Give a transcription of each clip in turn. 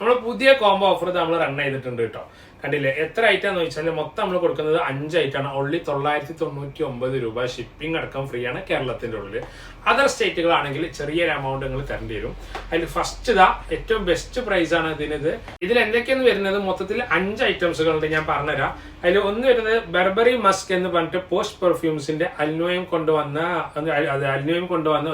നമ്മൾ പുതിയ combo offer നമ്മൾ റൺ ചെയ്തിട്ടുണ്ട് കേട്ടോ. കണ്ടില്ലേ എത്ര ഐറ്റം എന്ന് വെച്ചാൽ മൊത്തം നമ്മൾ കൊടുക്കുന്നത് 5 ഐറ്റാണ്. ഓൺലി 999 രൂപ. ഷിപ്പിംഗ് അടക്കം ഫ്രീ ആണ് കേരളത്തിന്റെ ഉള്ളിൽ. അതർ സ്റ്റേറ്റുകളാണെങ്കിൽ ചെറിയൊരു എമൗണ്ട് നിങ്ങൾ തരേണ്ടി വരും. അതിൽ ഫസ്റ്റ് ഏറ്റവും ബെസ്റ്റ് പ്രൈസ് ആണ് ഇതിൽ എന്തൊക്കെയാണ് വരുന്നത്? മൊത്തത്തിൽ 5 ഐറ്റംസുകളുണ്ട്, ഞാൻ പറഞ്ഞുതരാം. അതിൽ ഒന്ന് വരുന്നത് ബർബറി മസ്ക് എന്ന് പറഞ്ഞിട്ട് പോസ്റ്റ് പെർഫ്യൂംസിന്റെ അൽനോയം കൊണ്ടുവന്ന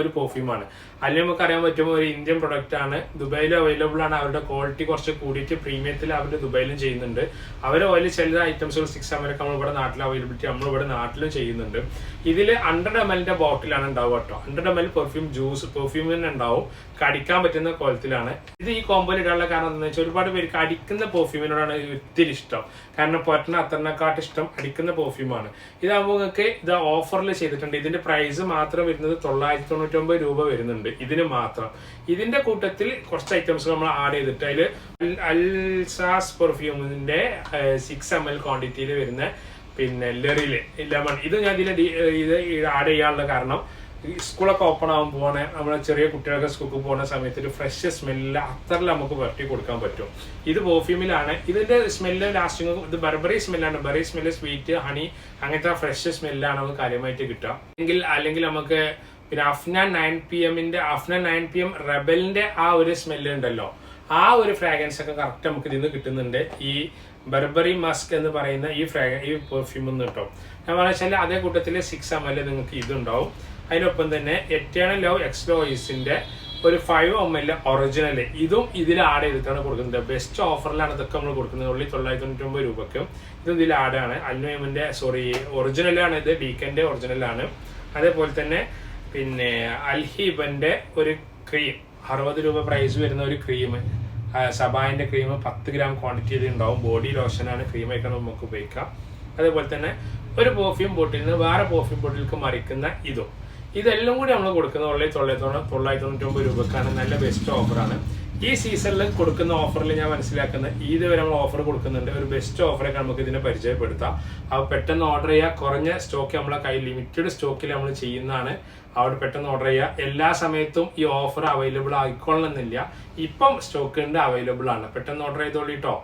ഒരു പെർഫ്യൂമാണ്. അൽനോയം ഒക്കെ അറിയാൻ പറ്റുമ്പോൾ ഒരു ഇന്ത്യൻ പ്രൊഡക്റ്റ് ആണ്. ദുബായിലും അവൈലബിൾ ആണ്. അവരുടെ ക്വാളിറ്റി കുറച്ച് കൂടിയിട്ട് പ്രീമിയത്തിൽ അവർ ദുബായിലും ചെയ്യുന്നുണ്ട്. അവർ ഓയിൽ ചില ഐറ്റംസുകൾ 6 ml നമ്മളിവിടെ നാട്ടിൽ അവൈലബിലിറ്റി നമ്മളിവിടെ നാട്ടിലും ചെയ്യുന്നുണ്ട്. ഇതിൽ 100 ml ബോട്ടിലാണ് ഉണ്ടാവുക കേട്ടോ. 100 ml പെർഫ്യൂം ജ്യൂസ് പെർഫ്യൂം തന്നെ ഉണ്ടാവും. കടിക്കാൻ പറ്റുന്ന കോലത്തിലാണ്. ഇത് ഈ കോമ്പോയിൽ ഇടാനുള്ള കാരണം എന്താണെന്ന് വെച്ചാൽ ഒരുപാട് പേർക്ക് അടിക്കുന്ന പെർഫ്യൂമിനോടാണ് ഒത്തിരി ഇഷ്ടം. കാരണം പൊറ്റന അത്തറിനെക്കാട്ട് ഇഷ്ടം അടിക്കുന്ന പെർഫ്യൂമാണ്. ഇതാകുമ്പോൾ നിങ്ങൾക്ക് ഇത് ഓഫറിൽ ചെയ്തിട്ടുണ്ട്. ഇതിന്റെ പ്രൈസ് മാത്രം വരുന്നത് 999 രൂപ വരുന്നുണ്ട് ഇതിന് മാത്രം. ഇതിന്റെ കൂട്ടത്തിൽ കുറച്ച് ഐറ്റംസ് നമ്മൾ ആഡ് ചെയ്തിട്ട് അതിൽ അൽസാസ് പെർഫ്യൂമിന്റെ 6 ml ക്വാണ്ടിറ്റിയിൽ വരുന്ന പിന്നെ ലെമൺ ഇത് ഞാൻ ഇത് ആഡ് ചെയ്യാനുള്ള കാരണം സ്കൂളൊക്കെ ഓപ്പൺ ആകാൻ പോകണേ നമ്മളെ ചെറിയ കുട്ടികളൊക്കെ സ്കൂളിൽ പോകുന്ന സമയത്ത് ഒരു ഫ്രഷ് സ്മെല്ല് അത്തറിൽ നമുക്ക് പുരട്ടി കൊടുക്കാൻ പറ്റും. ഇത് പെർഫ്യൂമിലാണ്. ഇതിന്റെ സ്മെല്ല് ലാസ്റ്റിങ് ഇത് ബർബറി സ്മെല്ലാണ്. ബർബറി സ്മെല്ല് സ്വീറ്റ് ഹണി അങ്ങനത്തെ ഫ്രഷ് സ്മെല്ലാണ് നമുക്ക് കാര്യമായിട്ട് കിട്ടുക. അല്ലെങ്കിൽ നമുക്ക് പിന്നെ അഫ്നാൻ 9 PM റെബലിന്റെ ആ ഒരു സ്മെല്ല് ഉണ്ടല്ലോ, ആ ഒരു ഫ്രാഗ്രൻസ് ഒക്കെ കറക്റ്റ് നമുക്ക് ഇതിൽ നിന്ന് കിട്ടുന്നുണ്ട്. ഈ ബർബറി മസ്ക് എന്ന് പറയുന്ന ഈ പെർഫ്യൂം ഒന്ന് കിട്ടും. ഞാൻ പറഞ്ഞാൽ അതേ കൂട്ടത്തിൽ 6 ml നിങ്ങൾക്ക് ഇതുണ്ടാവും. അതിനൊപ്പം തന്നെ എറ്റേണൽ ലവ് എക്സ്ലോയിസിന്റെ ഒരു 5 ml ഒറിജിനൽ ഇതും ഇതിൽ ആഡ് ചെയ്തിട്ടാണ് കൊടുക്കുന്നത്. ബെസ്റ്റ് ഓഫറിലാണ് ഇതൊക്കെ നമ്മൾ കൊടുക്കുന്നത്. ഉള്ളി 999 രൂപക്ക് ഇതും ഇതിൽ ആഡാണ്. അൽനോയമിന്റെ ഒറിജിനലാണ്. ഇത് ഡീക്കന്റെ ഒറിജിനലാണ്. അതേപോലെ തന്നെ പിന്നെ അൽഹീബന്റെ ഒരു ക്രീം 60 രൂപ പ്രൈസ് വരുന്ന ഒരു ക്രീം, സബായിന്റെ ക്രീം 10 ഗ്രാം ക്വാണ്ടിറ്റി ഉണ്ടാവും. ബോഡി ലോഷനാണ്, ക്രീമായിട്ടാണ് നമുക്ക് ഉപയോഗിക്കാം. അതേപോലെ തന്നെ ഒരു പെർഫ്യൂം ബോട്ടിൽ നിന്ന് വേറെ പെർഫ്യൂം ബോട്ടിലേക്ക് മറിക്കുന്ന ഇതെല്ലാം കൂടി നമ്മൾ കൊടുക്കുന്നത് ഉള്ളിൽ 999 രൂപക്കാണ്. നല്ല ബെസ്റ്റ് ഓഫറാണ്. ഈ സീസണിൽ കൊടുക്കുന്ന ഓഫറിൽ ഞാൻ മനസ്സിലാക്കുന്നത് ഇതുവരെ നമ്മൾ ഓഫർ കൊടുക്കുന്നുണ്ട്. ഒരു ബെസ്റ്റ് ഓഫറൊക്കെ നമുക്ക് ഇതിനെ പരിചയപ്പെടുത്താം. അപ്പോൾ പെട്ടെന്ന് ഓർഡർ ചെയ്യുക. കുറഞ്ഞ സ്റ്റോക്ക് നമ്മളെ കയ്യിൽ ലിമിറ്റഡ് സ്റ്റോക്കിൽ നമ്മൾ ചെയ്യുന്നതാണ്. അവിടെ പെട്ടെന്ന് ഓർഡർ ചെയ്യുക. എല്ലാ സമയത്തും ഈ ഓഫർ അവൈലബിൾ ആയിക്കൊള്ളണമെന്നില്ല. ഇപ്പം സ്റ്റോക്ക് ഉണ്ട്, അവൈലബിൾ ആണ്. പെട്ടെന്ന് ഓർഡർ ചെയ്തോളിട്ടോ.